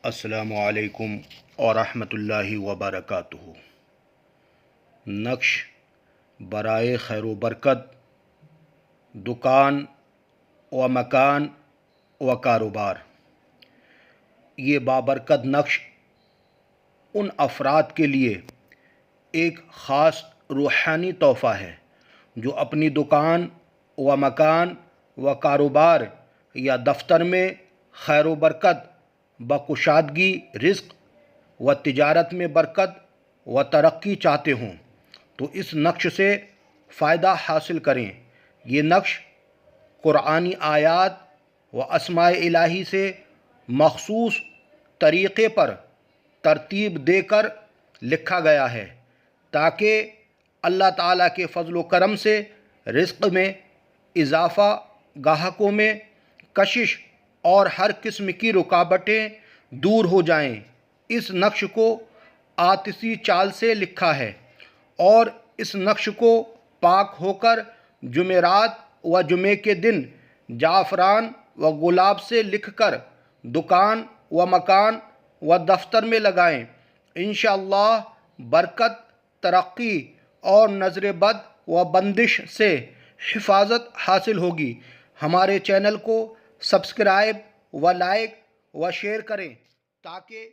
السلام علیکم ورحمۃ اللہ وبرکاتہ۔ نقش برائے خیر و برکت، دکان و مکان و کاروبار۔ یہ بابرکت نقش ان افراد کے لیے ایک خاص روحانی تحفہ ہے جو اپنی دکان و مکان و کاروبار یا دفتر میں خیر و برکت، بکشادگی رزق و تجارت میں برکت و ترقی چاہتے ہوں تو اس نقش سے فائدہ حاصل کریں۔ یہ نقش قرآنی آیات و اسماء الہی سے مخصوص طریقے پر ترتیب دے کر لکھا گیا ہے تاکہ اللہ تعالیٰ کے فضل و کرم سے رزق میں اضافہ، گاہکوں میں کشش اور ہر قسم کی رکاوٹیں دور ہو جائیں۔ اس نقش کو آتشی چال سے لکھا ہے اور اس نقش کو پاک ہو کر جمعرات و جمعے کے دن زعفران و گلاب سے لکھ کر دکان و مکان و دفتر میں لگائیں۔ انشاءاللہ برکت، ترقی اور نظر بد و بندش سے حفاظت حاصل ہوگی۔ ہمارے چینل کو سبسکرائب و لائک و شیئر کریں تاکہ